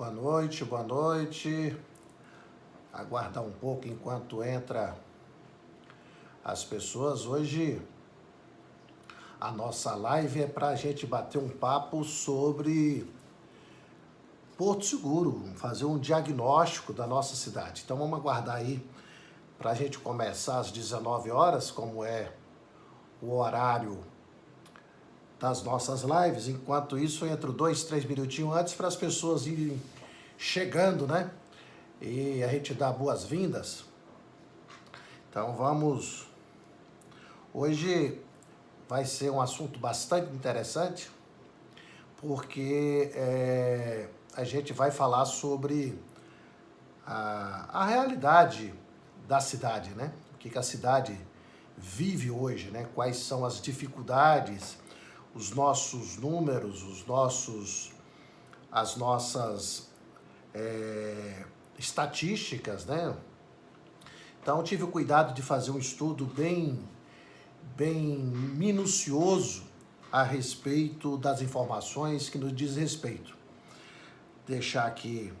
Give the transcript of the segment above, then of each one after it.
boa noite, boa noite. Aguardar um pouco enquanto entra as pessoas. Hoje a nossa live é para a gente bater um papo sobre Porto Seguro, fazer um diagnóstico da nossa cidade. Então vamos aguardar aí para a gente começar às 19 horas, como é o horário das nossas lives. Enquanto isso, eu entro 2, 3 minutinhos antes para as pessoas irem chegando, né? E a gente dá boas-vindas. Então vamos... Hoje vai ser um assunto bastante interessante, porque a gente vai falar sobre a realidade da cidade, né? O que a cidade vive hoje, né? Quais são as dificuldades, os nossos números, as nossas estatísticas, né? Então eu tive o cuidado de fazer um estudo bem minucioso a respeito das informações que nos diz respeito. Deixar aqui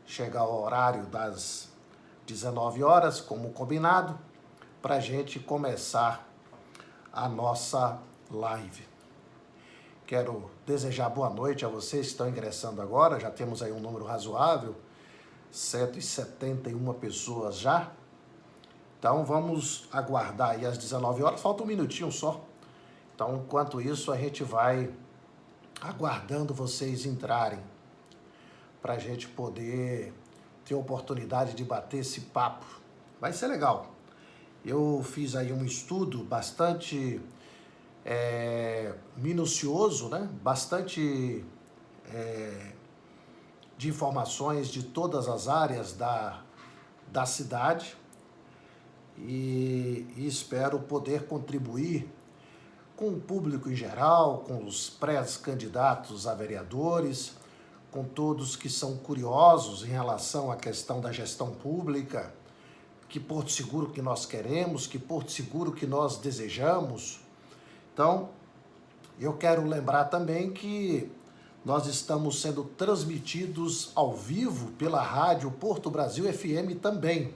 chegar o horário das 19 horas, como combinado, para a gente começar a nossa live. Quero desejar boa noite a vocês que estão ingressando agora. Já temos aí um número razoável, 171 pessoas já. Então vamos aguardar aí às 19 horas, falta um minutinho só. Então, enquanto isso, a gente vai aguardando vocês entrarem para a gente poder ter a oportunidade de bater esse papo. Vai ser legal. Eu fiz aí um estudo bastante minucioso, né? Bastante de informações de todas as áreas da cidade e espero poder contribuir com o público em geral, com os pré-candidatos a vereadores, com todos que são curiosos em relação à questão da gestão pública, que Porto Seguro que nós queremos, que Porto Seguro que nós desejamos. Então, eu quero lembrar também que nós estamos sendo transmitidos ao vivo pela rádio Porto Brasil FM também.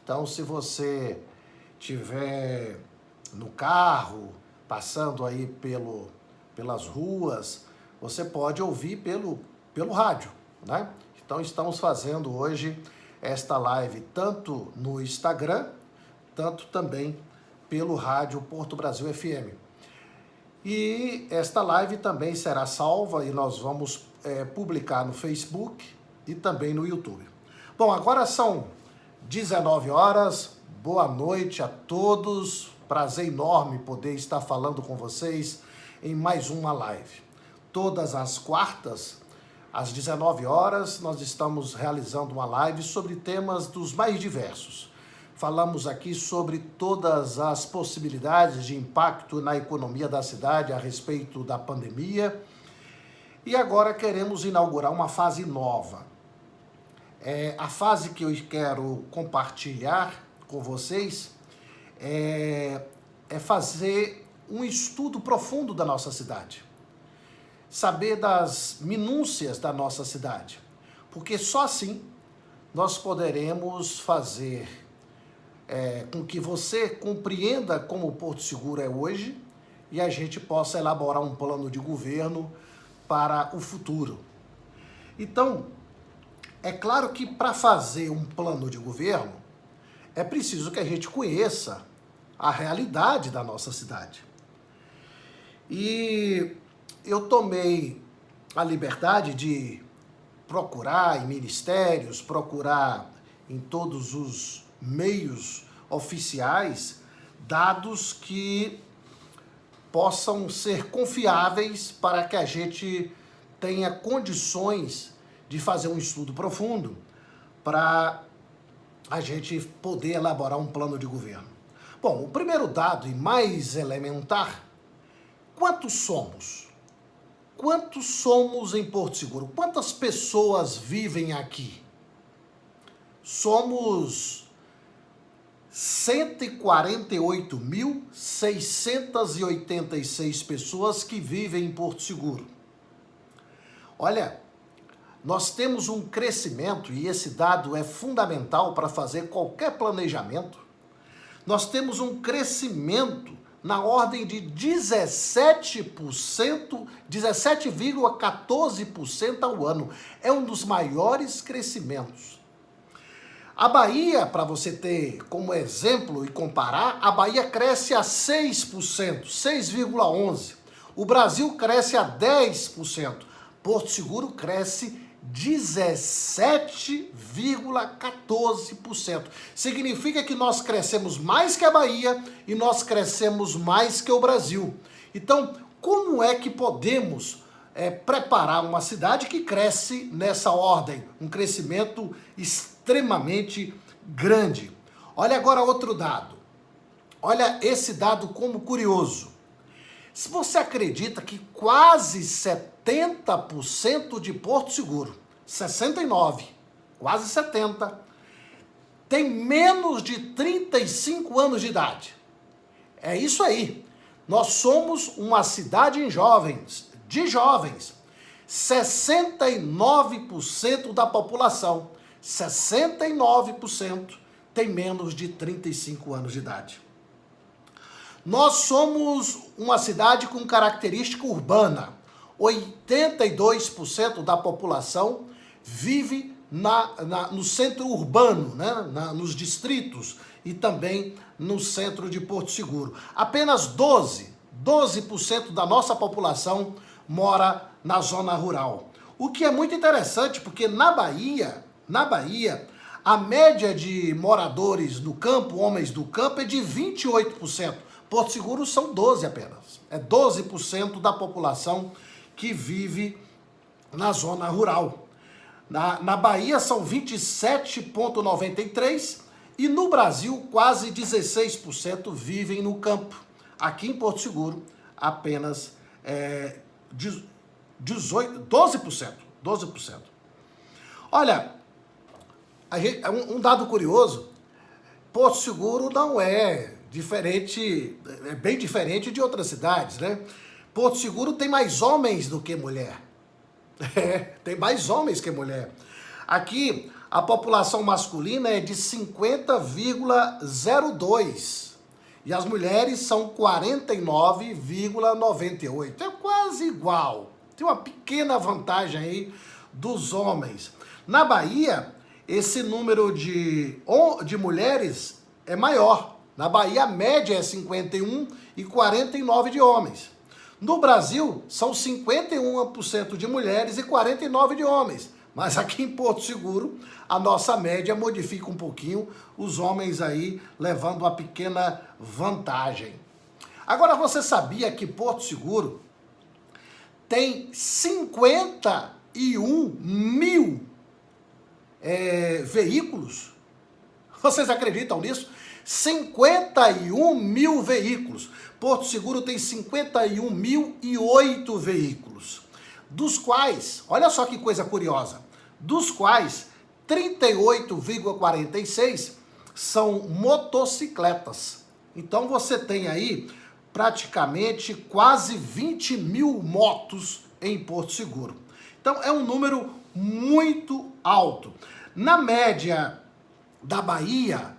Então, se você estiver no carro, passando aí pelas ruas, você pode ouvir pelo rádio, né? Então, estamos fazendo hoje esta live tanto no Instagram, tanto também pelo rádio Porto Brasil FM. E esta live também será salva e nós vamos publicar no Facebook e também no YouTube. Bom, agora são 19 horas, boa noite a todos, prazer enorme poder estar falando com vocês em mais uma live. Todas as quartas, às 19 horas, nós estamos realizando uma live sobre temas dos mais diversos. Falamos aqui sobre todas as possibilidades de impacto na economia da cidade a respeito da pandemia. E agora queremos inaugurar uma fase nova. A fase que eu quero compartilhar com vocês é fazer um estudo profundo da nossa cidade. Saber das minúcias da nossa cidade. Porque só assim nós poderemos fazer com que você compreenda como o Porto Seguro é hoje e a gente possa elaborar um plano de governo para o futuro. Então, é claro que para fazer um plano de governo é preciso que a gente conheça a realidade da nossa cidade. E eu tomei a liberdade de procurar em ministérios, procurar em todos os meios oficiais dados que possam ser confiáveis para que a gente tenha condições de fazer um estudo profundo para a gente poder elaborar um plano de governo. Bom, o primeiro dado e mais elementar, quantos somos? Quantos somos em Porto Seguro? Quantas pessoas vivem aqui? Somos 148.686 pessoas que vivem em Porto Seguro. Olha, nós temos um crescimento, e esse dado é fundamental para fazer qualquer planejamento, nós temos um crescimento na ordem de 17%, 17,14% ao ano. É um dos maiores crescimentos. A Bahia, para você ter como exemplo e comparar, a Bahia cresce a 6%, 6,11%. O Brasil cresce a 10%. Porto Seguro cresce 17,14%. Significa que nós crescemos mais que a Bahia e nós crescemos mais que o Brasil. Então, como é que podemos preparar uma cidade que cresce nessa ordem? Um crescimento extremamente grande. Olha agora outro dado. Olha esse dado como curioso. Se você acredita que quase 70% de Porto Seguro, 69%, quase 70%, tem menos de 35 anos de idade. É isso aí. Nós somos uma cidade de jovens. 69% da população, 69% tem menos de 35 anos de idade. Nós somos uma cidade com característica urbana. 82% da população vive no centro urbano, né? Nos distritos e também no centro de Porto Seguro. Apenas 12% da nossa população mora na zona rural. O que é muito interessante, porque na Bahia, a média de moradores no campo, homens do campo, é de 28%. Porto Seguro são 12 apenas. É 12% da população que vive na zona rural. Na Bahia são 27,93% e no Brasil quase 16% vivem no campo. Aqui em Porto Seguro apenas 12%. Olha, um dado curioso, Porto Seguro não é diferente, é bem diferente de outras cidades, né? Porto Seguro tem mais homens do que mulher. Tem mais homens que mulher. Aqui, a população masculina é de 50,02 e as mulheres são 49,98. É quase igual. Tem uma pequena vantagem aí dos homens. Na Bahia, esse número de mulheres é maior. Na Bahia, a média é 51 e 49 de homens. No Brasil, são 51% de mulheres e 49% de homens. Mas aqui em Porto Seguro, a nossa média modifica um pouquinho, os homens aí levando uma pequena vantagem. Agora, você sabia que Porto Seguro tem 51 mil veículos? Vocês acreditam nisso? 51 mil veículos. Porto Seguro tem 51.008 veículos, dos quais, olha só que coisa curiosa, dos quais 38,46 são motocicletas. Então você tem aí praticamente quase 20 mil motos em Porto Seguro. Então é um número muito alto. Na média da Bahia,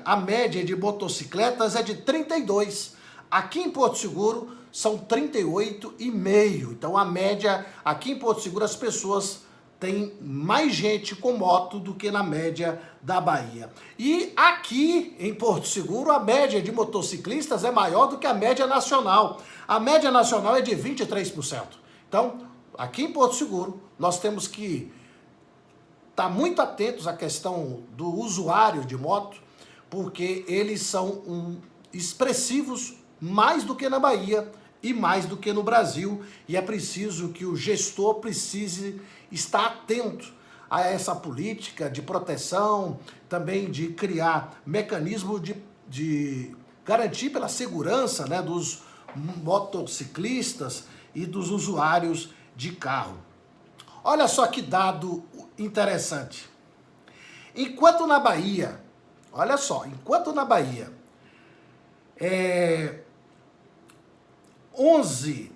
a média de motocicletas é de 32. Aqui em Porto Seguro são 38,5. Então a média aqui em Porto Seguro as pessoas têm mais gente com moto do que na média da Bahia. E aqui em Porto Seguro a média de motociclistas é maior do que a média nacional. A média nacional é de 23%. Então, aqui em Porto Seguro nós temos que estar muito atentos à questão do usuário de moto, porque eles são expressivos mais do que na Bahia e mais do que no Brasil, e é preciso que o gestor precise estar atento a essa política de proteção, também de criar mecanismo de garantir pela segurança, né, dos motociclistas e dos usuários de carro. Olha só que dado interessante. Enquanto na Bahia 11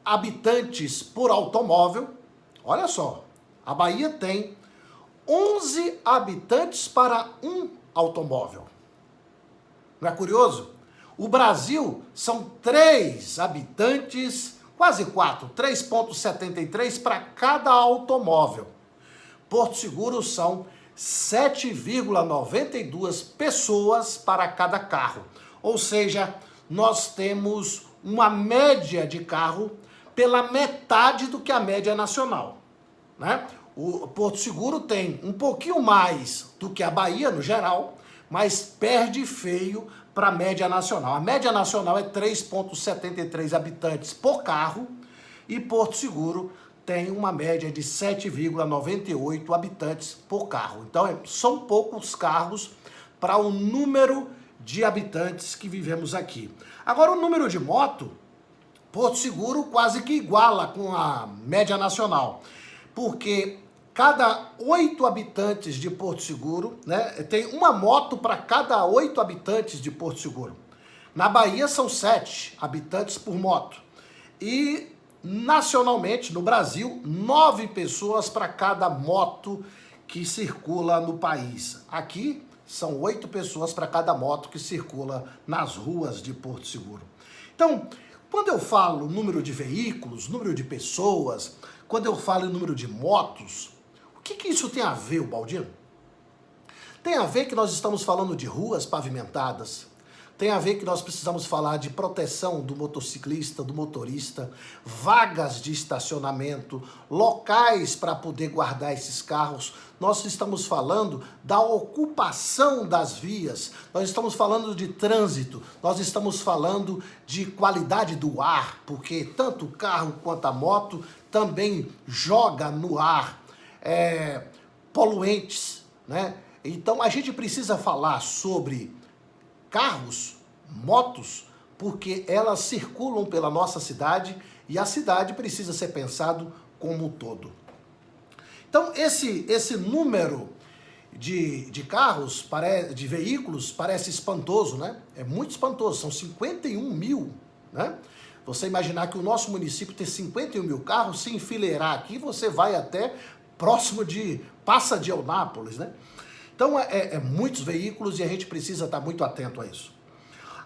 habitantes por automóvel. Olha só, a Bahia tem 11 habitantes para um automóvel. Não é curioso? O Brasil são 3 habitantes, quase 4, 3,73 para cada automóvel. Porto Seguro são 7,92 pessoas para cada carro. Ou seja, nós temos uma média de carro pela metade do que a média nacional, né? O Porto Seguro tem um pouquinho mais do que a Bahia no geral, mas perde feio para a média nacional. A média nacional é 3,73 habitantes por carro e Porto Seguro tem uma média de 7,98 habitantes por carro. Então, são poucos carros para o número de habitantes que vivemos aqui. Agora, o número de moto, Porto Seguro quase que iguala com a média nacional, porque cada 8 habitantes de Porto Seguro, né, tem uma moto para cada 8 habitantes de Porto Seguro. Na Bahia são 7 habitantes por moto. E nacionalmente, no Brasil, 9 pessoas para cada moto que circula no país. Aqui são 8 pessoas para cada moto que circula nas ruas de Porto Seguro. Então, quando eu falo número de veículos, número de pessoas, quando eu falo em número de motos, o que isso tem a ver, Baldino? Tem a ver que nós estamos falando de ruas pavimentadas, tem a ver que nós precisamos falar de proteção do motociclista, do motorista, vagas de estacionamento, locais para poder guardar esses carros. Nós estamos falando da ocupação das vias, nós estamos falando de trânsito, nós estamos falando de qualidade do ar, porque tanto o carro quanto a moto também joga no ar poluentes, né? Então a gente precisa falar sobre carros, motos, porque elas circulam pela nossa cidade e a cidade precisa ser pensado como um todo. Então, esse número de carros, de veículos, parece espantoso, né? É muito espantoso, são 51 mil, né? Você imaginar que o nosso município tem 51 mil carros, se enfileirar aqui, você vai até próximo passa de Eunápolis, né? Então, muitos veículos e a gente precisa estar muito atento a isso.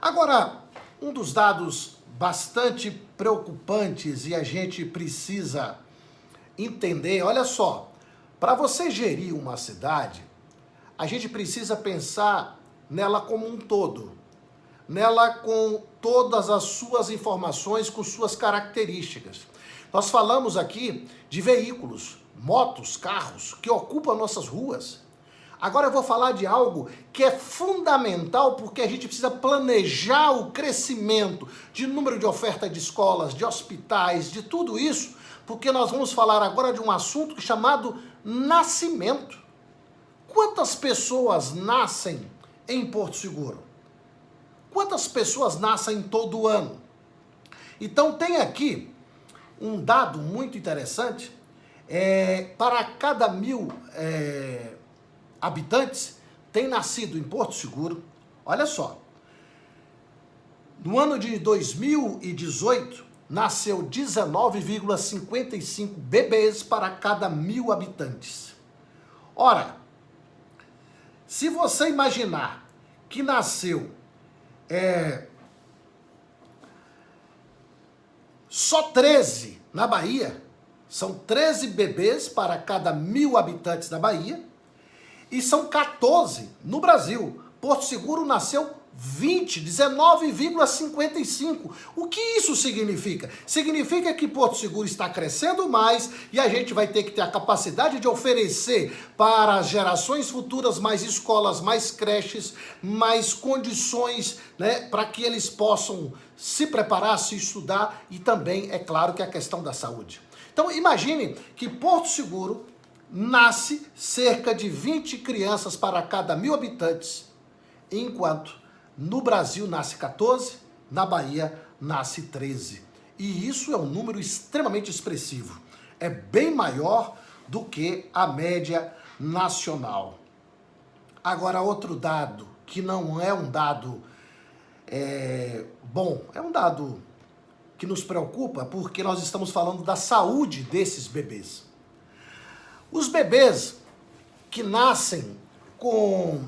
Agora, um dos dados bastante preocupantes e a gente precisa entender, olha só, para você gerir uma cidade, a gente precisa pensar nela como um todo, nela com todas as suas informações, com suas características. Nós falamos aqui de veículos, motos, carros que ocupam nossas ruas. Agora eu vou falar de algo que é fundamental porque a gente precisa planejar o crescimento de número de oferta de escolas, de hospitais, de tudo isso, porque nós vamos falar agora de um assunto chamado nascimento. Quantas pessoas nascem em Porto Seguro? Quantas pessoas nascem todo ano? Então tem aqui um dado muito interessante, para cada 1.000 habitantes, tem nascido em Porto Seguro, olha só, no ano de 2018, nasceu 19,55 bebês para cada 1.000 habitantes. Ora, se você imaginar que nasceu só 13 na Bahia, são 13 bebês para cada 1.000 habitantes da Bahia, e são 14 no Brasil. Porto Seguro nasceu 19,55. O que isso significa? Significa que Porto Seguro está crescendo mais e a gente vai ter que ter a capacidade de oferecer para as gerações futuras mais escolas, mais creches, mais condições, né, para que eles possam se preparar, se estudar e também, é claro, que a questão da saúde. Então imagine que Porto Seguro nasce cerca de 20 crianças para cada 1.000 habitantes, enquanto no Brasil nasce 14, na Bahia nasce 13. E isso é um número extremamente expressivo. É bem maior do que a média nacional. Agora, outro dado, que não é um dado bom, é um dado que nos preocupa porque nós estamos falando da saúde desses bebês. Os bebês que nascem com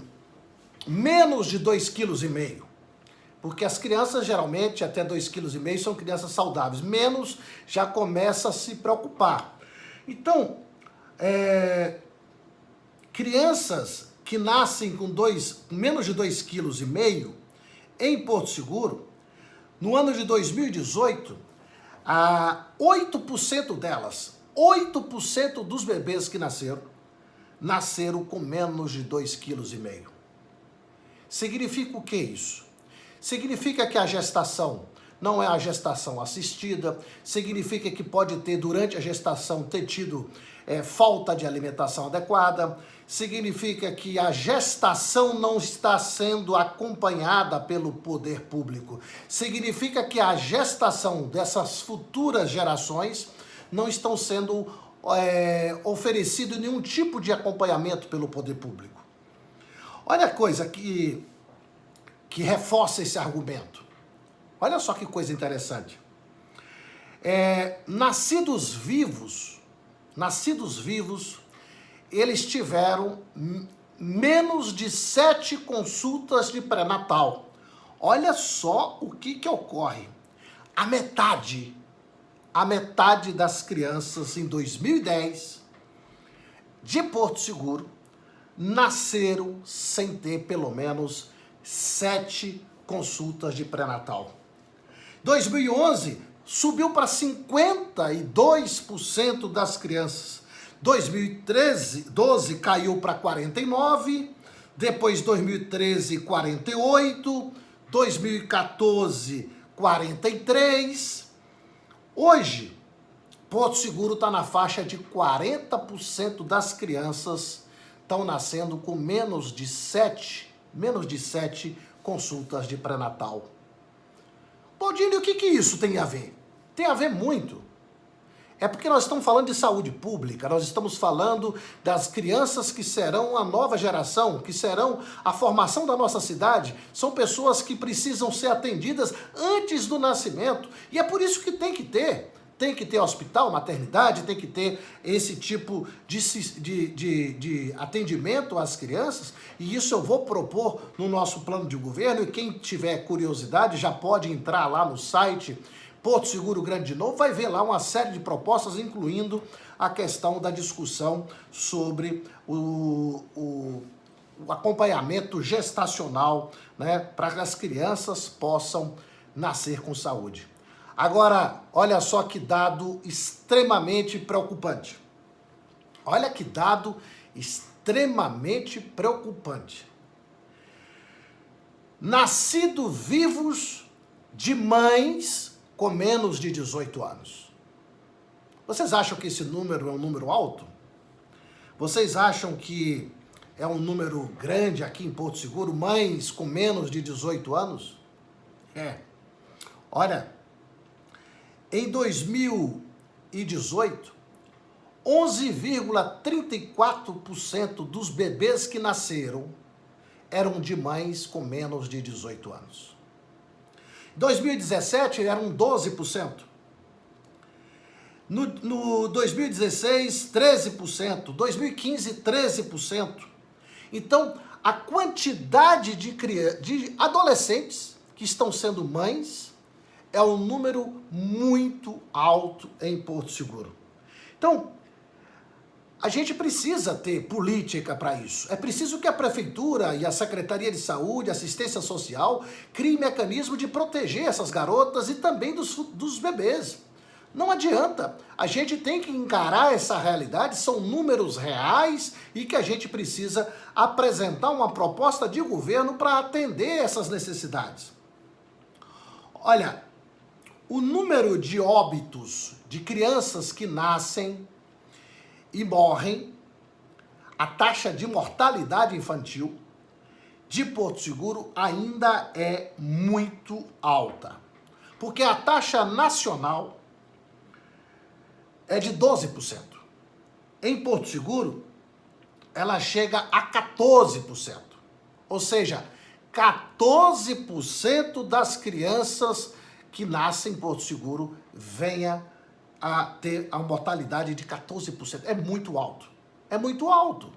menos de 2,5 kg, porque as crianças geralmente até 2,5 kg são crianças saudáveis, menos já começa a se preocupar. Então, crianças que nascem com menos de 2,5 kg em Porto Seguro, no ano de 2018, 8% delas, 8% dos bebês que nasceram com menos de 2,5 kg. Significa o que isso? Significa que a gestação não é a gestação assistida, significa que pode ter, durante a gestação, ter tido falta de alimentação adequada, significa que a gestação não está sendo acompanhada pelo poder público, significa que a gestação dessas futuras gerações não estão sendo oferecido nenhum tipo de acompanhamento pelo poder público. Olha a coisa que reforça esse argumento. Olha só que coisa interessante. Nascidos vivos, eles tiveram menos de 7 consultas de pré-natal. Olha só o que ocorre. A metade das crianças em 2010 de Porto Seguro nasceram sem ter pelo menos 7 consultas de pré-natal. 2011 subiu para 52% das crianças. 2012 caiu para 49%, depois 2013 48%, 2014 43%. Hoje, Porto Seguro está na faixa de 40% das crianças estão nascendo com menos de 7 consultas de pré-natal. Baldini, o que isso tem a ver? Tem a ver muito. É porque nós estamos falando de saúde pública, nós estamos falando das crianças que serão a nova geração, que serão a formação da nossa cidade. São pessoas que precisam ser atendidas antes do nascimento. E é por isso que tem que ter hospital, maternidade, tem que ter esse tipo de atendimento às crianças, e isso eu vou propor no nosso plano de governo, e quem tiver curiosidade já pode entrar lá no site Porto Seguro Grande de Novo, vai ver lá uma série de propostas, incluindo a questão da discussão sobre o acompanhamento gestacional, né, para que as crianças possam nascer com saúde. Agora, olha só que dado extremamente preocupante. Olha que dado extremamente preocupante. Nascidos vivos de mães com menos de 18 anos. Vocês acham que esse número é um número alto? Vocês acham que é um número grande aqui em Porto Seguro, mães com menos de 18 anos? Olha, em 2018, 11,34% dos bebês que nasceram eram de mães com menos de 18 anos. Em 2017, eram 12%. No 2016, 13%. 2015, 13%. Então, a quantidade de adolescentes que estão sendo mães é um número muito alto em Porto Seguro. Então, a gente precisa ter política para isso. É preciso que a Prefeitura e a Secretaria de Saúde, Assistência Social, criem mecanismo de proteger essas garotas e também dos bebês. Não adianta. A gente tem que encarar essa realidade, são números reais e que a gente precisa apresentar uma proposta de governo para atender essas necessidades. Olha, o número de óbitos de crianças que nascem e morrem, a taxa de mortalidade infantil de Porto Seguro ainda é muito alta. Porque a taxa nacional é de 12%. Em Porto Seguro, ela chega a 14%. Ou seja, 14% das crianças que nascem em Porto Seguro venha a ter a mortalidade de 14%. É muito alto. É muito alto.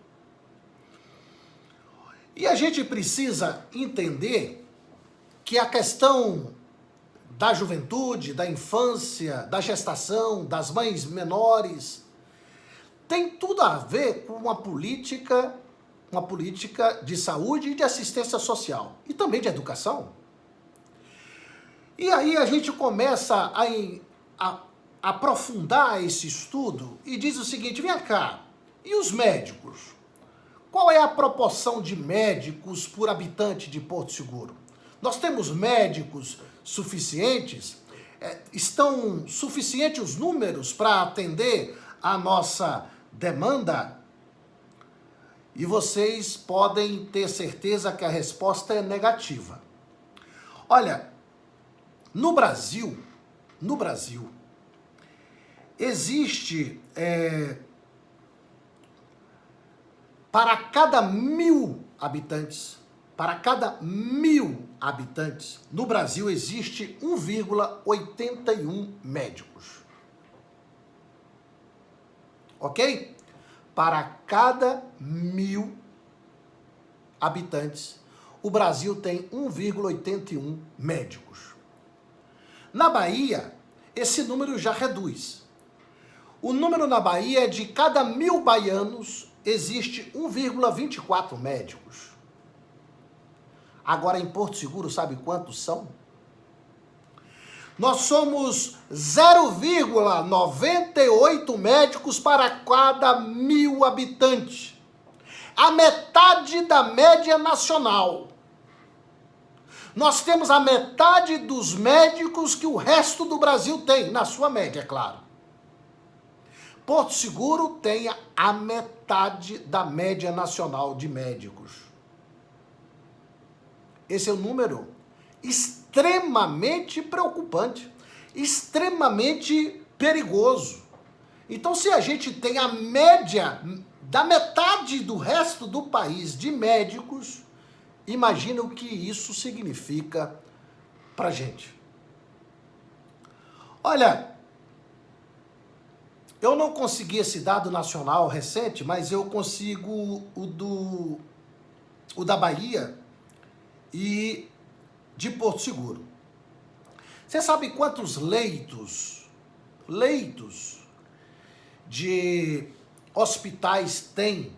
E a gente precisa entender que a questão da juventude, da infância, da gestação, das mães menores, tem tudo a ver com uma política de saúde e de assistência social, e também de educação. E aí a gente começa a aprofundar esse estudo e diz o seguinte: vem cá, e os médicos? Qual é a proporção de médicos por habitante de Porto Seguro? Nós temos médicos suficientes? Estão suficientes os números para atender a nossa demanda? E vocês podem ter certeza que a resposta é negativa. Olha, no Brasil, existe para cada 1.000 habitantes, no Brasil existe 1,81 médicos. Ok? Para cada 1.000 habitantes, o Brasil tem 1,81 médicos. Na Bahia, esse número já reduz. O número na Bahia é de cada 1.000 baianos, existe 1,24 médicos. Agora, em Porto Seguro, sabe quantos são? Nós somos 0,98 médicos para cada 1.000 habitantes. A metade da média nacional. Nós temos a metade dos médicos que o resto do Brasil tem, na sua média, é claro. Porto Seguro tem a metade da média nacional de médicos. Esse é um número extremamente preocupante, extremamente perigoso. Então, se a gente tem a média da metade do resto do país de médicos, imagina o que isso significa pra gente. Olha, eu não consegui esse dado nacional recente, mas eu consigo o da Bahia e de Porto Seguro. Você sabe quantos leitos de hospitais tem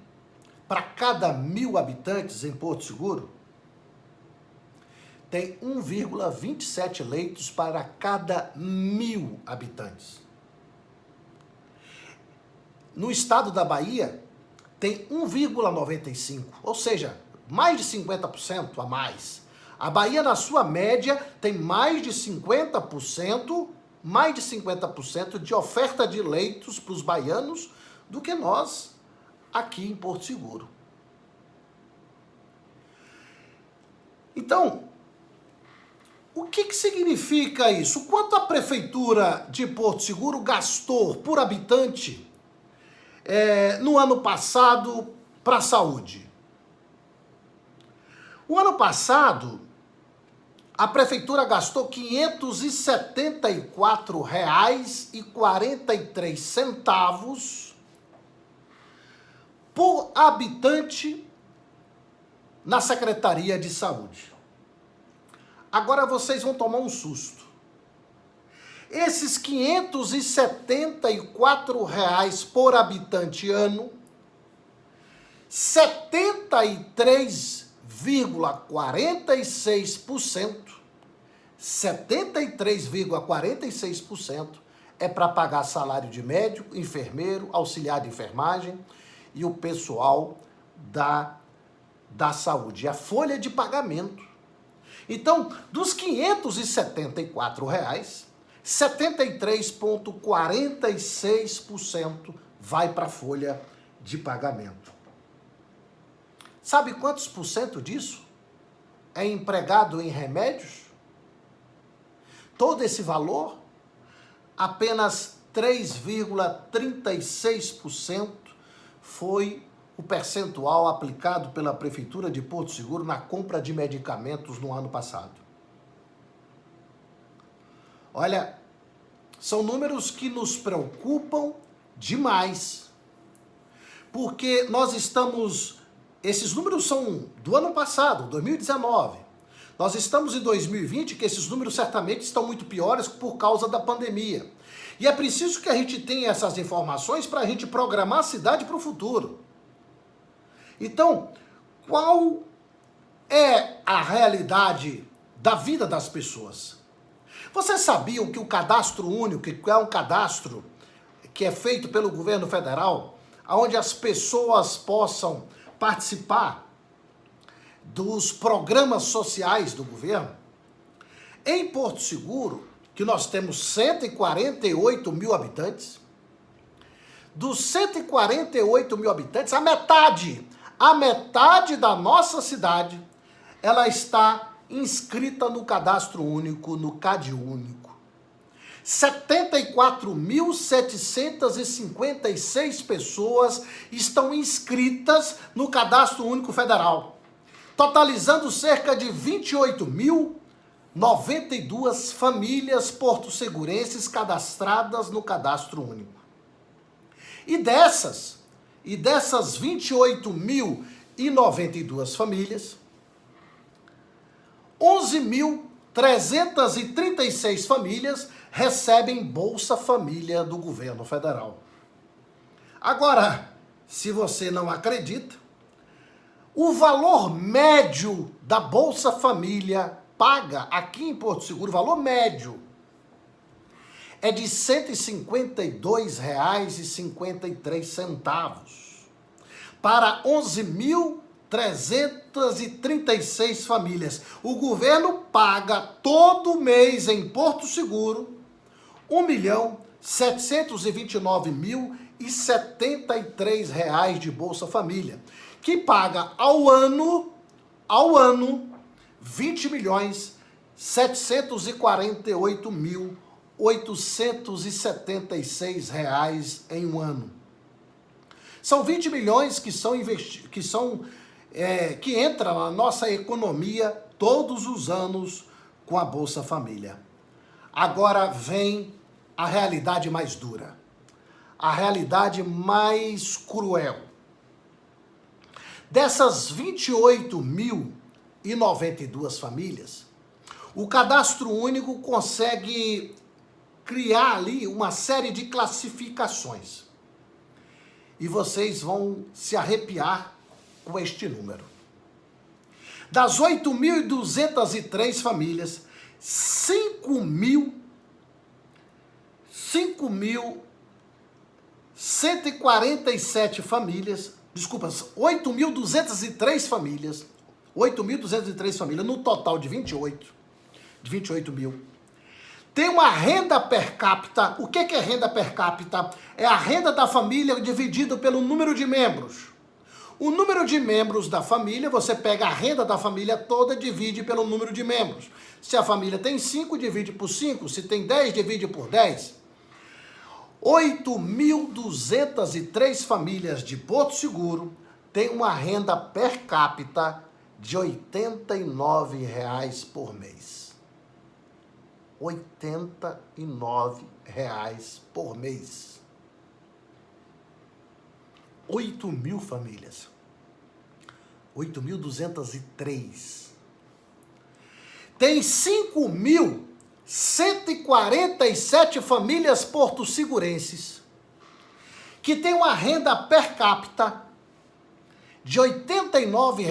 para cada 1.000 habitantes em Porto Seguro? Tem 1,27 leitos para cada 1.000 habitantes. No estado da Bahia, tem 1,95, ou seja, mais de 50% a mais. A Bahia, na sua média, tem mais de 50% de oferta de leitos para os baianos do que nós aqui em Porto Seguro. Então, o que significa isso? Quanto a prefeitura de Porto Seguro gastou por habitante no ano passado para a saúde? O ano passado, a prefeitura gastou R$ 574,43 por habitante na Secretaria de Saúde. Agora vocês vão tomar um susto. Esses R$ 574 por habitante ano, 73,46% é para pagar salário de médico, enfermeiro, auxiliar de enfermagem e o pessoal da saúde, a folha de pagamento. Então, dos R$ 574, 73,46% vai para a folha de pagamento. Sabe quantos por cento disso é empregado em remédios? Todo esse valor, apenas 3,36% foi o percentual aplicado pela Prefeitura de Porto Seguro na compra de medicamentos no ano passado. Olha, são números que nos preocupam demais, porque esses números são do ano passado, 2019. Nós estamos em 2020, que esses números certamente estão muito piores por causa da pandemia. E é preciso que a gente tenha essas informações para a gente programar a cidade para o futuro. Então, qual é a realidade da vida das pessoas? Vocês sabiam que o cadastro único, que é um cadastro que é feito pelo governo federal, onde as pessoas possam participar dos programas sociais do governo? Em Porto Seguro, que nós temos 148 mil habitantes, dos 148 mil habitantes, a metade da nossa cidade, ela está inscrita no cadastro único, no CadÚnico. 74.756 pessoas estão inscritas no cadastro único federal, totalizando cerca de 28.092 famílias porto-segurenses cadastradas no cadastro único. E dessas 28.092 famílias, 11.336 famílias recebem Bolsa Família do governo federal. Agora, se você não acredita, o valor médio da Bolsa Família paga aqui em Porto Seguro, o valor médio, é de R$ 152,53 para 11.336 famílias. O governo paga todo mês em Porto Seguro R$ 1.729.073 de Bolsa Família, que paga ao ano R$ 20.748.876 em um ano. São 20 milhões que entram na nossa economia todos os anos com a Bolsa Família. Agora vem a realidade mais dura, a realidade mais cruel. Dessas 28.092 famílias, o Cadastro Único consegue criar ali uma série de classificações. E vocês vão se arrepiar com este número. Das 8.203 famílias, 5.147 famílias, 8.203 famílias, no total de 28 mil, tem uma renda per capita. O que é renda per capita? É a renda da família dividida pelo número de membros. O número de membros da família, você pega a renda da família toda e divide pelo número de membros. Se a família tem 5, divide por 5. Se tem 10, divide por 10. 8.203 famílias de Porto Seguro têm uma renda per capita de R$ 89 por mês. R$ 89 por mês. 8 mil famílias. 8.203. Tem 5.147 famílias porto-segurenses que tem uma renda per capita de R$ 89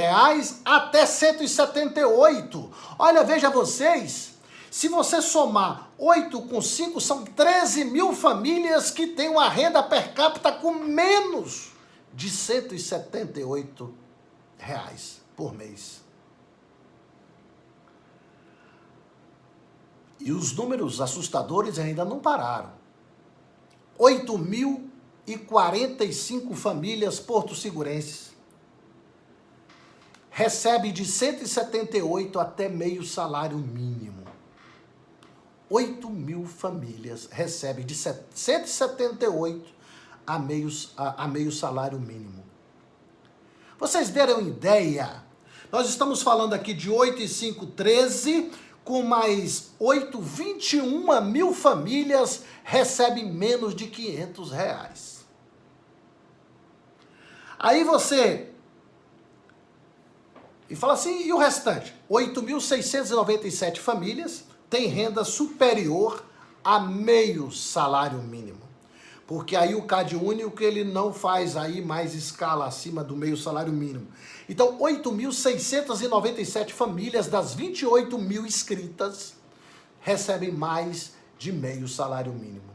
até 178. Olha, veja vocês, se você somar 8 com 5, são 13 mil famílias que têm uma renda per capita com menos de R$ 178 por mês. E os números assustadores ainda não pararam. 8.045 famílias porto-segurenses recebem de 178 até meio salário mínimo. 8 mil famílias recebem de 178 a meio salário mínimo. Vocês deram ideia? Nós estamos falando aqui de 8 e 5, 13, com mais 21 mil famílias recebem menos de R$ 500. Aí você... E fala assim, e o restante? 8.697 famílias têm renda superior a meio salário mínimo. Porque aí o CadÚnico, ele não faz aí mais escala acima do meio salário mínimo. Então, 8.697 famílias das 28 mil inscritas recebem mais de meio salário mínimo.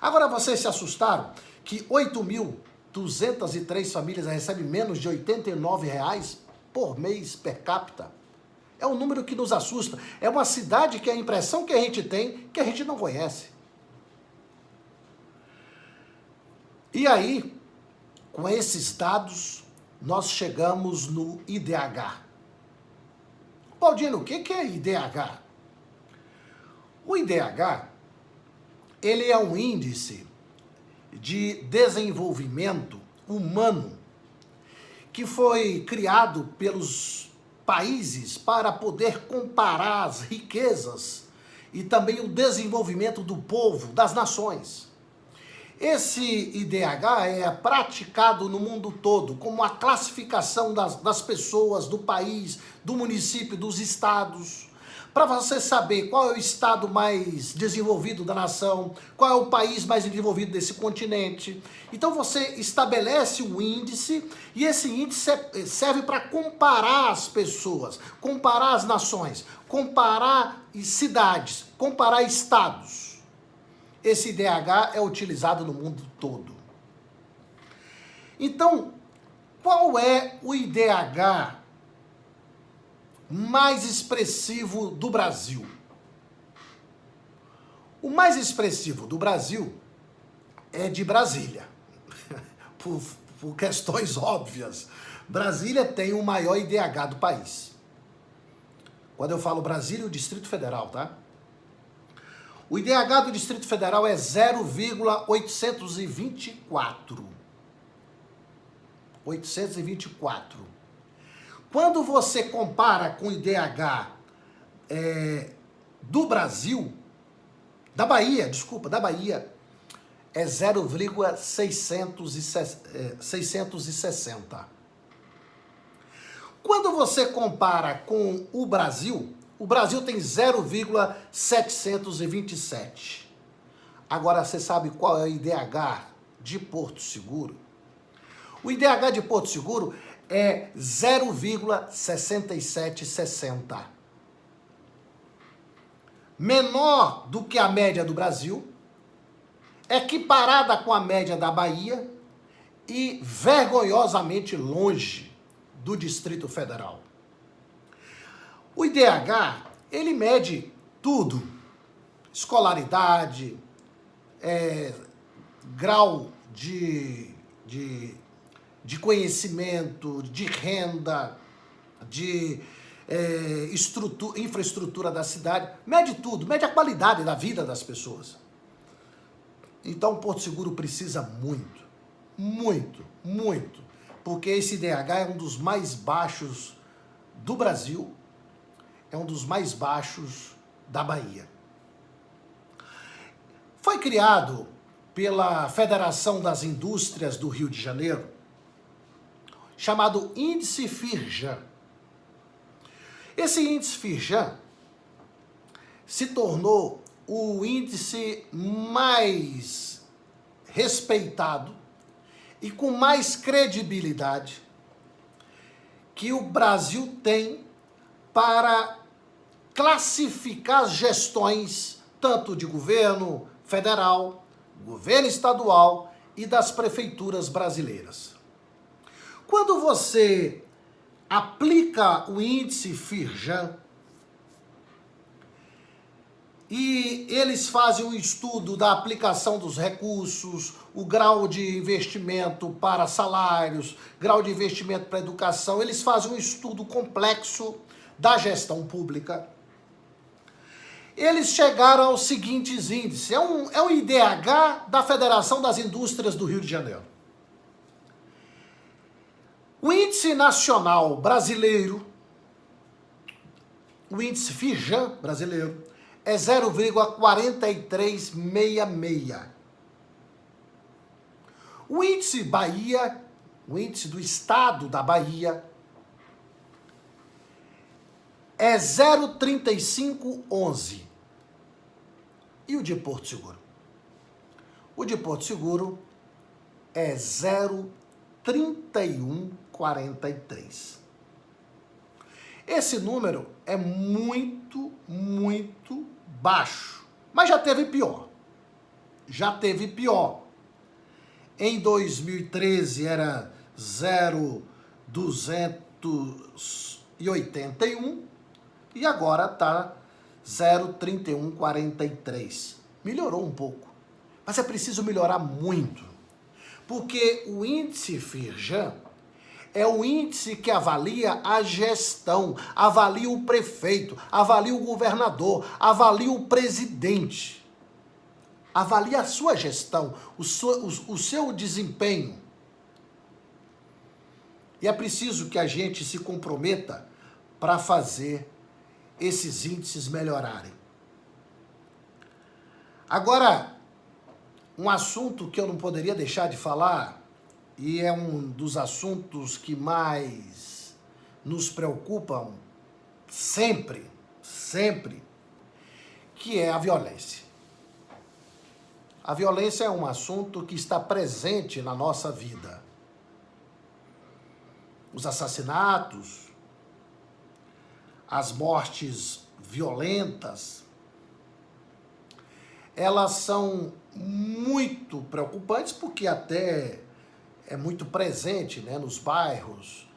Agora, vocês se assustaram que 8.203 famílias recebem menos de R$ 89 por mês per capita? É um número que nos assusta. É uma cidade que a impressão que a gente tem, que a gente não conhece. E aí, com esses dados, nós chegamos no IDH. Baldino, o que é IDH? O IDH, ele é um índice de desenvolvimento humano que foi criado pelos países para poder comparar as riquezas e também o desenvolvimento do povo, das nações. Esse IDH é praticado no mundo todo como a classificação das pessoas, do país, do município, dos estados, para você saber qual é o estado mais desenvolvido da nação, qual é o país mais desenvolvido desse continente. Então você estabelece um índice e esse índice serve para comparar as pessoas, comparar as nações, comparar cidades, comparar estados. Esse IDH é utilizado no mundo todo. Então, qual é o IDH mais expressivo do Brasil? O mais expressivo do Brasil é de Brasília, por questões óbvias. Brasília tem o maior IDH do país. Quando eu falo Brasília, o Distrito Federal, tá? O IDH do Distrito Federal é 0,824. 824. Quando você compara com o IDH do Brasil, da Bahia, é 0,660. Quando você compara com o Brasil tem 0,727. Agora, você sabe qual é o IDH de Porto Seguro? O IDH de Porto Seguro é 0,6760. Menor do que a média do Brasil, equiparada com a média da Bahia e vergonhosamente longe do Distrito Federal. O IDH, ele mede tudo: escolaridade, grau de conhecimento, de renda, de infraestrutura da cidade, mede tudo, mede a qualidade da vida das pessoas. Então, Porto Seguro precisa muito, muito, muito, porque esse IDH é um dos mais baixos do Brasil, é um dos mais baixos da Bahia. Foi criado pela Federação das Indústrias do Rio de Janeiro, chamado Índice Firjan. Esse índice Firjan se tornou o índice mais respeitado e com mais credibilidade que o Brasil tem para classificar as gestões tanto de governo federal, governo estadual e das prefeituras brasileiras. Quando você aplica o índice Firjan e eles fazem um estudo da aplicação dos recursos, o grau de investimento para salários, grau de investimento para educação, eles fazem um estudo complexo da gestão pública. Eles chegaram aos seguintes índices. É um IDH da Federação das Indústrias do Rio de Janeiro. O Índice Nacional Brasileiro, o índice Firjan brasileiro é 0,4366. O índice Bahia, o índice do estado da Bahia, é 0,3511. E o de Porto Seguro? O de Porto Seguro é 0,3143. Esse número é muito, muito baixo. Mas já teve pior. Já teve pior. Em 2013 era 0,281 e agora está 0,3143. Melhorou um pouco. Mas é preciso melhorar muito. Porque o índice Firjan é o índice que avalia a gestão, avalia o prefeito, avalia o governador, avalia o presidente. Avalia a sua gestão, o seu desempenho. E é preciso que a gente se comprometa para fazer esses índices melhorarem. Agora, um assunto que eu não poderia deixar de falar, e é um dos assuntos que mais nos preocupam sempre, que é a violência. A violência é um assunto que está presente na nossa vida. Os assassinatos, as mortes violentas, elas são muito preocupantes porque até é muito presente, né, nos bairros,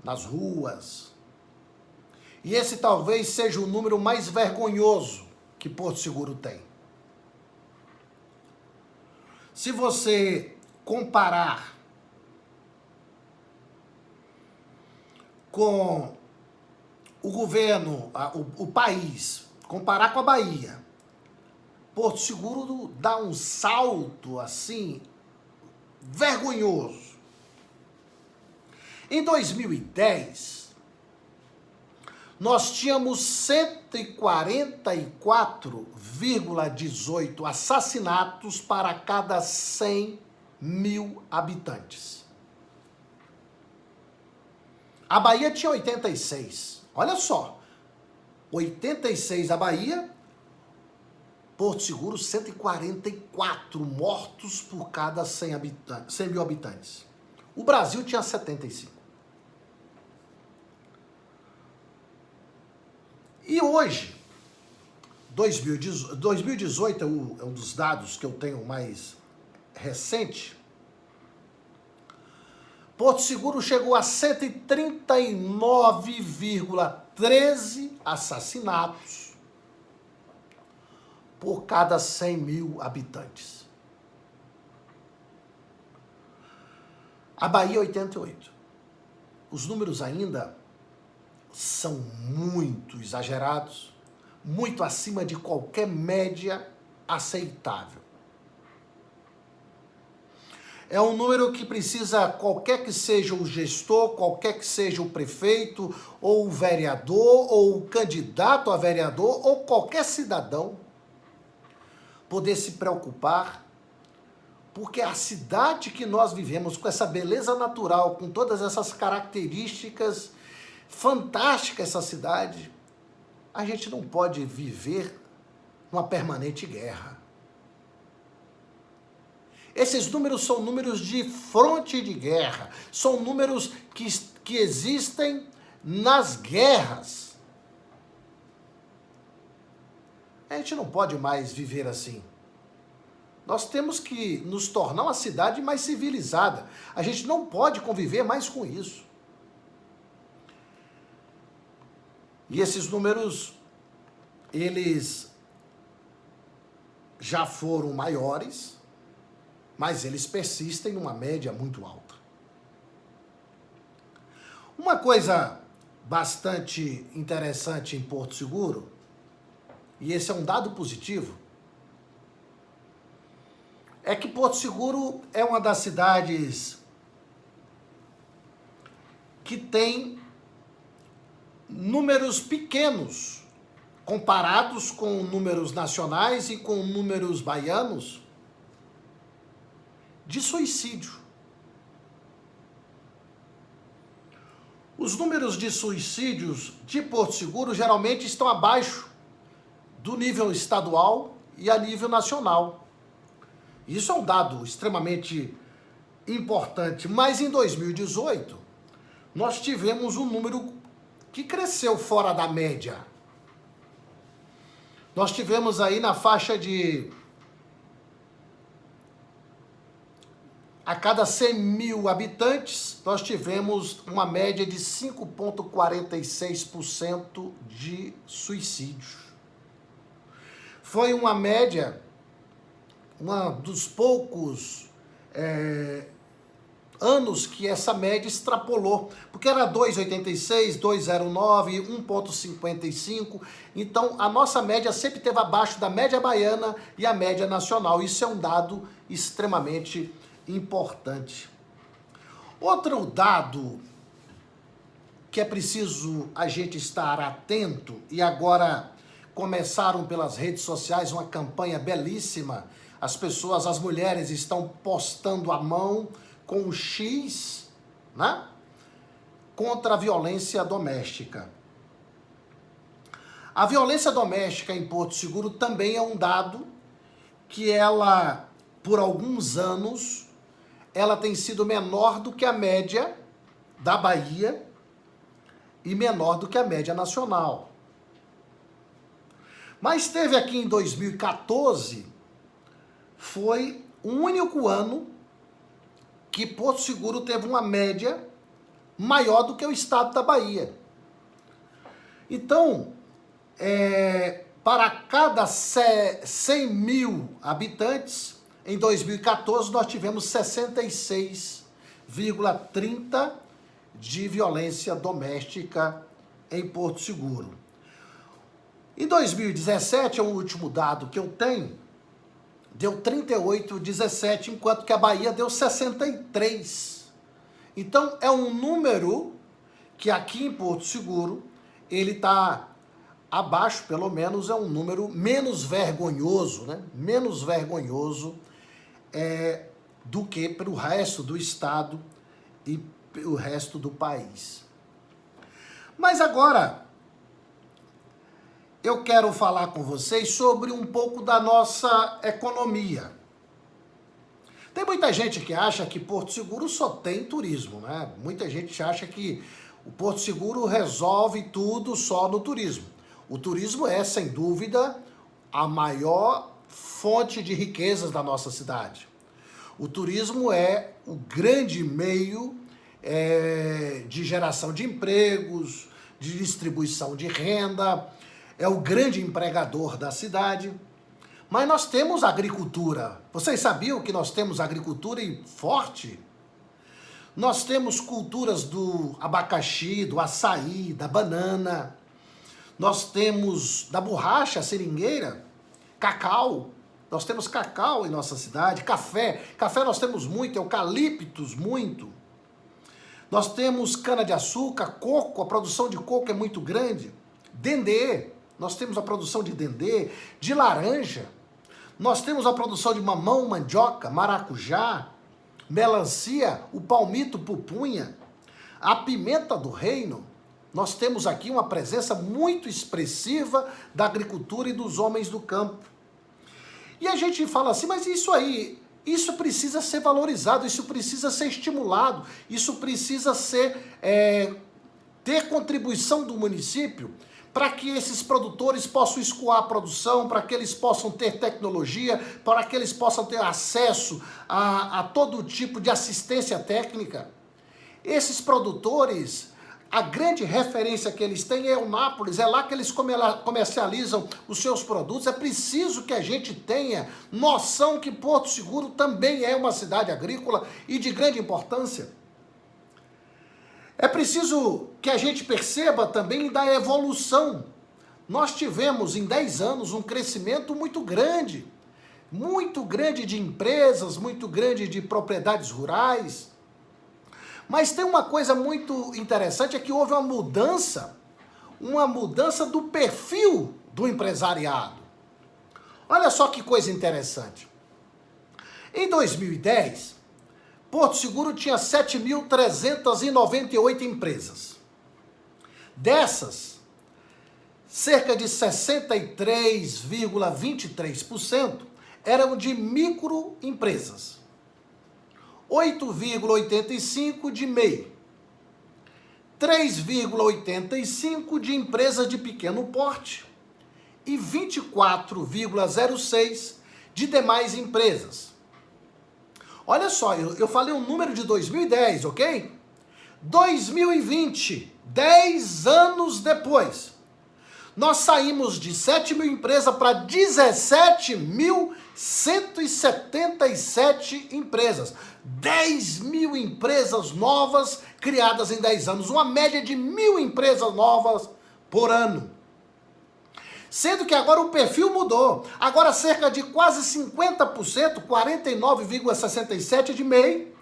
nas ruas. E esse talvez seja o número mais vergonhoso que Porto Seguro tem. Se você comparar com o governo, o país, comparar com a Bahia, Porto Seguro dá um salto assim vergonhoso. Em 2010, nós tínhamos 144,18 assassinatos para cada 100 mil habitantes. A Bahia tinha 86. Olha só, 86 a Bahia, Porto Seguro 144 mortos por cada 100 mil habitantes. O Brasil tinha 75. E hoje, 2018 é um dos dados que eu tenho mais recente, Porto Seguro chegou a 139,13 assassinatos por cada 100 mil habitantes. A Bahia, 88. Os números ainda são muito exagerados, muito acima de qualquer média aceitável. É um número que precisa, qualquer que seja o gestor, qualquer que seja o prefeito, ou o vereador, ou o candidato a vereador, ou qualquer cidadão, poder se preocupar, porque a cidade que nós vivemos, com essa beleza natural, com todas essas características fantásticas, essa cidade, a gente não pode viver uma permanente guerra. Esses números são números de fronte de guerra, são números que existem nas guerras. A gente não pode mais viver assim. Nós temos que nos tornar uma cidade mais civilizada. A gente não pode conviver mais com isso. E esses números, eles já foram maiores, mas eles persistem numa média muito alta. Uma coisa bastante interessante em Porto Seguro, e esse é um dado positivo, é que Porto Seguro é uma das cidades que tem números pequenos, comparados com números nacionais e com números baianos, de suicídio. Os números de suicídios de Porto Seguro geralmente estão abaixo do nível estadual e a nível nacional. Isso é um dado extremamente importante, mas em 2018 nós tivemos um número que cresceu fora da média. Nós tivemos aí na faixa de a cada 100 mil habitantes, nós tivemos uma média de 5,46% de suicídios. Foi uma média, uma dos poucos anos que essa média extrapolou, porque era 2,86, 2,09, 1,55, então a nossa média sempre esteve abaixo da média baiana e a média nacional. Isso é um dado extremamente importante. Outro dado que é preciso a gente estar atento, e agora começaram pelas redes sociais uma campanha belíssima, as mulheres estão postando a mão com o X, né, contra a violência doméstica. A violência doméstica em Porto Seguro também é um dado que ela, por alguns anos, ela tem sido menor do que a média da Bahia e menor do que a média nacional. Mas teve aqui em 2014, foi o único ano que Porto Seguro teve uma média maior do que o estado da Bahia. Então, para cada 100 mil habitantes, em 2014 nós tivemos 66,30 de violência doméstica em Porto Seguro. Em 2017, é o último dado que eu tenho, deu 38,17, enquanto que a Bahia deu 63. Então, é um número que aqui em Porto Seguro, ele está abaixo, pelo menos é um número menos vergonhoso, né? Menos vergonhoso do que para o resto do estado e o resto do país. Mas agora, eu quero falar com vocês sobre um pouco da nossa economia. Tem muita gente que acha que Porto Seguro só tem turismo, né? Muita gente acha que o Porto Seguro resolve tudo só no turismo. O turismo é, sem dúvida, a maior fonte de riquezas da nossa cidade. O turismo é o grande meio de geração de empregos, de distribuição de renda, é o grande empregador da cidade. Mas nós temos agricultura. Vocês sabiam que nós temos agricultura forte? Nós temos culturas do abacaxi, do açaí, da banana. Nós temos da borracha, seringueira, cacau. Nós temos cacau em nossa cidade, café. Café nós temos muito, eucaliptos muito. Nós temos cana-de-açúcar, coco, a produção de coco é muito grande. Dendê, nós temos a produção de dendê, de laranja. Nós temos a produção de mamão, mandioca, maracujá, melancia, o palmito, pupunha, a pimenta do reino. Nós temos aqui uma presença muito expressiva da agricultura e dos homens do campo. E a gente fala assim, mas isso aí, isso precisa ser valorizado, isso precisa ser estimulado, isso precisa ter contribuição do município para que esses produtores possam escoar a produção, para que eles possam ter tecnologia, para que eles possam ter acesso a todo tipo de assistência técnica. Esses produtores, a grande referência que eles têm é Eunápolis, é lá que eles comercializam os seus produtos. É preciso que a gente tenha noção que Porto Seguro também é uma cidade agrícola e de grande importância. É preciso que a gente perceba também da evolução. Nós tivemos em 10 anos um crescimento muito grande de empresas, muito grande de propriedades rurais. Mas tem uma coisa muito interessante, é que houve uma mudança uma mudança do perfil do empresariado. Olha só que coisa interessante. Em 2010, Porto Seguro tinha 7.398 empresas. Dessas, cerca de 63,23% eram de microempresas, 8,85% de MEI, 3,85% de empresas de pequeno porte e 24,06% de demais empresas. Olha só, eu falei um número de 2010, ok? 2020, 10 anos depois, nós saímos de 7 mil empresas para 17.177 empresas. 10 mil empresas novas criadas em 10 anos, uma média de 1.000 empresas novas por ano. Sendo que agora o perfil mudou. Agora cerca de quase 50%, 49,67% de MEI,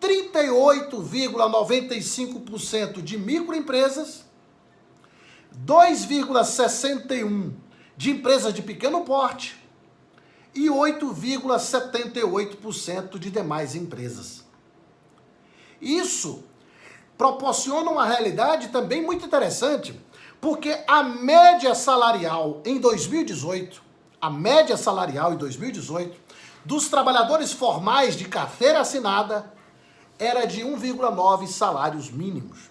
38,95% de microempresas, 2,61% de empresas de pequeno porte e 8,78% de demais empresas. Isso proporciona uma realidade também muito interessante, porque a média salarial em 2018, dos trabalhadores formais de carteira assinada era de 1,9 salários mínimos.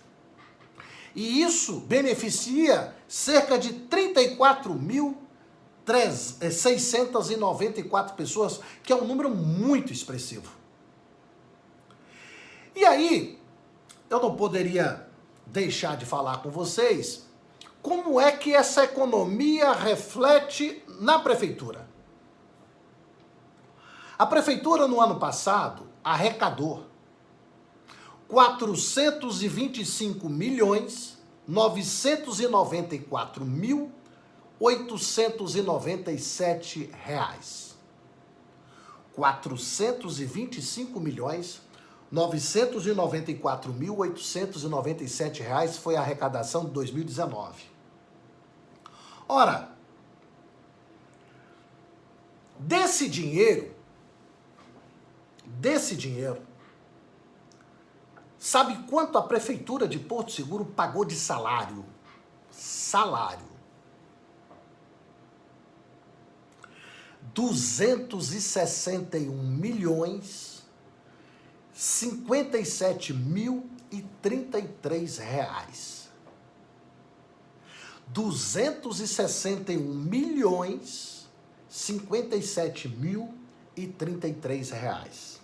E isso beneficia cerca de 34.694 pessoas, que é um número muito expressivo. E aí, eu não poderia deixar de falar com vocês como é que essa economia reflete na prefeitura. A prefeitura, no ano passado, arrecadou 425.994.897 reais. 425.994.897 reais foi a arrecadação de 2019. Ora, desse dinheiro, sabe quanto a prefeitura de Porto Seguro pagou de salário? Salário. 261.057.033 reais. 261.057.033 reais.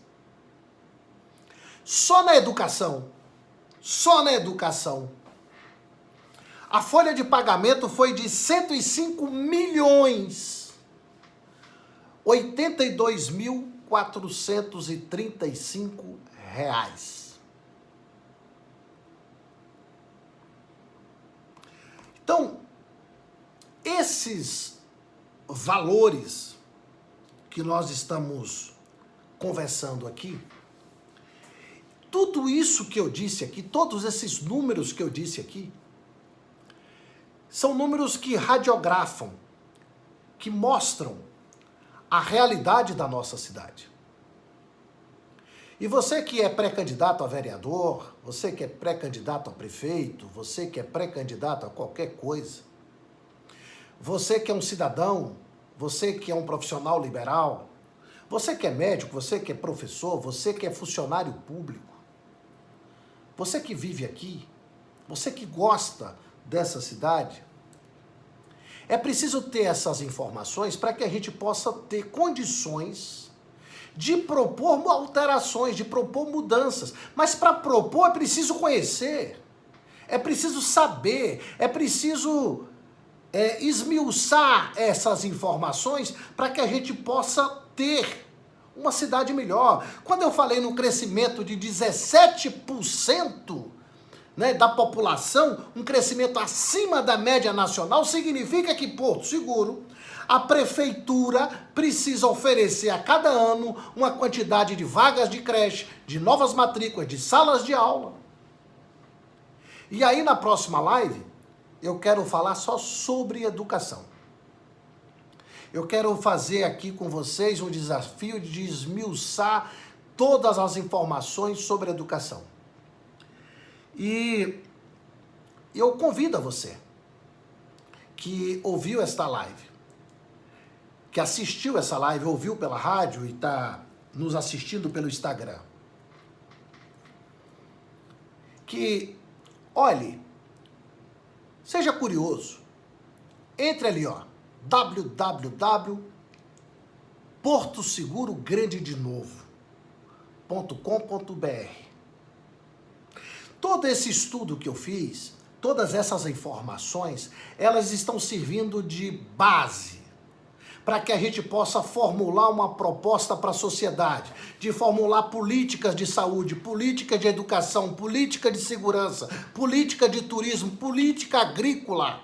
Só na educação, a folha de pagamento foi de 105.082.435 reais. Então, esses valores que nós estamos conversando aqui, tudo isso que eu disse aqui, todos esses números que eu disse aqui, são números que radiografam, que mostram a realidade da nossa cidade. E você que é pré-candidato a vereador, você que é pré-candidato a prefeito, você que é pré-candidato a qualquer coisa, você que é um cidadão, você que é um profissional liberal, você que é médico, você que é professor, você que é funcionário público, você que vive aqui, você que gosta dessa cidade, é preciso ter essas informações para que a gente possa ter condições de propor alterações, de propor mudanças. Mas para propor é preciso conhecer, é preciso saber, é preciso esmiuçar essas informações para que a gente possa ter uma cidade melhor. Quando eu falei no crescimento de 17%, da população, um crescimento acima da média nacional, significa que Porto Seguro, a prefeitura precisa oferecer a cada ano uma quantidade de vagas de creche, de novas matrículas, de salas de aula. E aí na próxima live, eu quero falar só sobre educação. Eu quero fazer aqui com vocês um desafio de esmiuçar todas as informações sobre educação. E eu convido a você que ouviu esta live, que assistiu essa live, ouviu pela rádio e está nos assistindo pelo Instagram, que olhe, seja curioso, entre ali, ó, www.portosegurograndedenovo.com.br. Todo esse estudo que eu fiz, todas essas informações, elas estão servindo de base para que a gente possa formular uma proposta para a sociedade, de formular políticas de saúde, política de educação, política de segurança, política de turismo, política agrícola.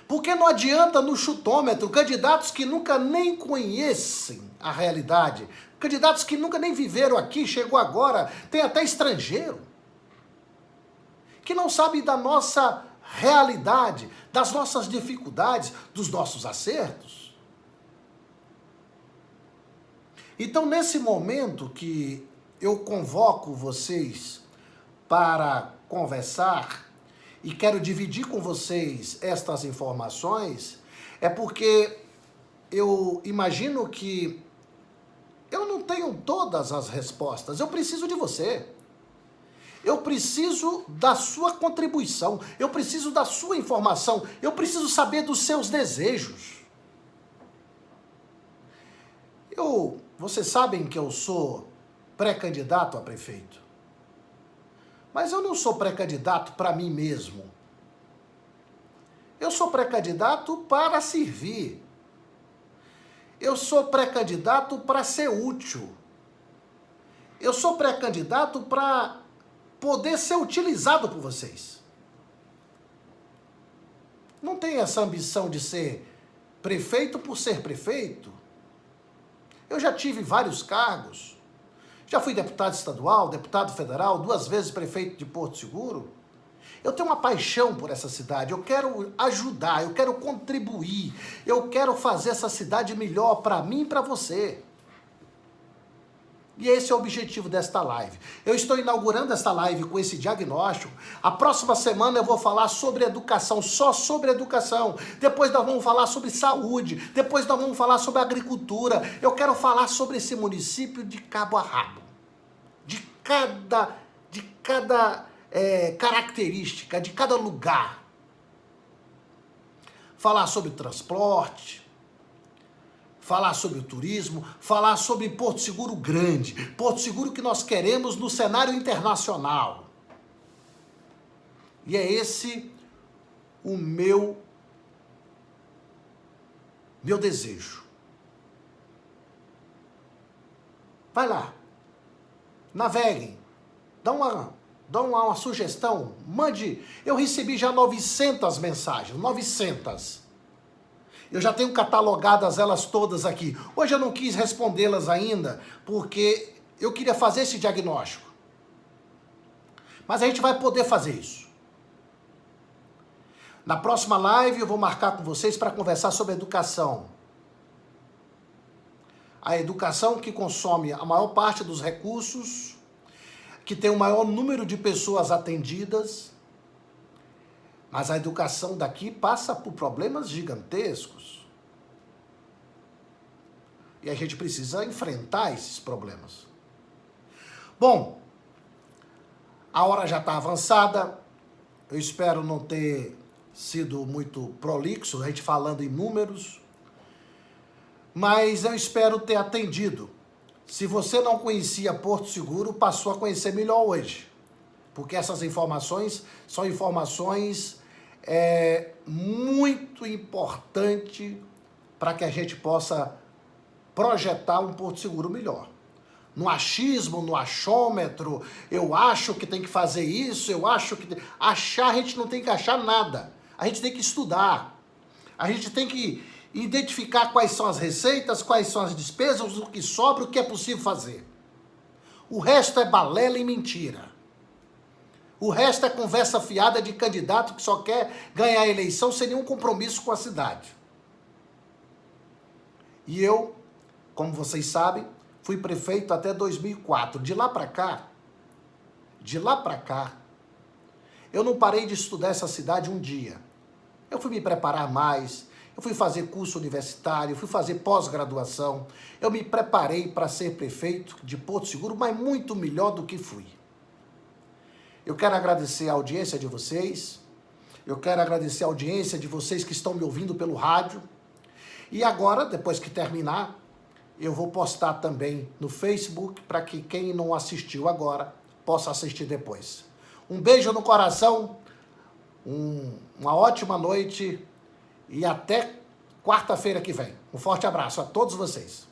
Porque não adianta no chutômetro candidatos que nunca nem conhecem a realidade, candidatos que nunca nem viveram aqui, chegou agora, tem até estrangeiro, que não sabem da nossa realidade, das nossas dificuldades, dos nossos acertos. Então, nesse momento que eu convoco vocês para conversar e quero dividir com vocês estas informações, é porque eu imagino que eu não tenho todas as respostas, eu preciso de você. Eu preciso da sua contribuição, eu preciso da sua informação, eu preciso saber dos seus desejos. Vocês sabem que eu sou pré-candidato a prefeito, mas eu não sou pré-candidato para mim mesmo. Eu sou pré-candidato para servir. Eu sou pré-candidato para ser útil. Eu sou pré-candidato para poder ser utilizado por vocês. Não tenho essa ambição de ser prefeito por ser prefeito. Eu já tive vários cargos. Já fui deputado estadual, deputado federal, 2 vezes prefeito de Porto Seguro. Eu tenho uma paixão por essa cidade, eu quero ajudar, eu quero contribuir, eu quero fazer essa cidade melhor para mim e para você. E esse é o objetivo desta live. Eu estou inaugurando esta live com esse diagnóstico. A próxima semana eu vou falar sobre educação, só sobre educação. Depois nós vamos falar sobre saúde. Depois nós vamos falar sobre agricultura. Eu quero falar sobre esse município de cabo a rabo. De cada característica, de cada lugar. Falar sobre transporte, falar sobre o turismo, falar sobre Porto Seguro grande, Porto Seguro que nós queremos no cenário internacional. E é esse o meu desejo. Vai lá, naveguem, dá uma sugestão, mande. Eu recebi já 900 mensagens, 900. Eu já tenho catalogadas elas todas aqui. Hoje eu não quis respondê-las ainda, porque eu queria fazer esse diagnóstico. Mas a gente vai poder fazer isso. Na próxima live eu vou marcar com vocês para conversar sobre educação. A educação que consome a maior parte dos recursos, que tem o maior número de pessoas atendidas, mas a educação daqui passa por problemas gigantescos. E a gente precisa enfrentar esses problemas. Bom, a hora já está avançada. Eu espero não ter sido muito prolixo, a gente falando em números. Mas eu espero ter atendido. Se você não conhecia Porto Seguro, passou a conhecer melhor hoje. Porque essas informações são informações muito importantes para que a gente possa projetar um Porto Seguro melhor. No achismo, no achômetro, eu acho que tem que fazer isso, eu acho que... Achar, a gente não tem que achar nada. A gente tem que estudar. A gente tem que identificar quais são as receitas, quais são as despesas, o que sobra, o que é possível fazer. O resto é balela e mentira. O resto é conversa fiada de candidato que só quer ganhar a eleição sem nenhum compromisso com a cidade. E eu, como vocês sabem, fui prefeito até 2004. De lá para cá, eu não parei de estudar essa cidade um dia. Eu fui me preparar mais, eu fui fazer curso universitário, fui fazer pós-graduação, eu me preparei para ser prefeito de Porto Seguro, mas muito melhor do que fui. Eu quero agradecer a audiência de vocês, eu quero agradecer a audiência de vocês que estão me ouvindo pelo rádio, e agora, depois que terminar, eu vou postar também no Facebook para que quem não assistiu agora possa assistir depois. Um beijo no coração, uma ótima noite e até quarta-feira que vem. Um forte abraço a todos vocês.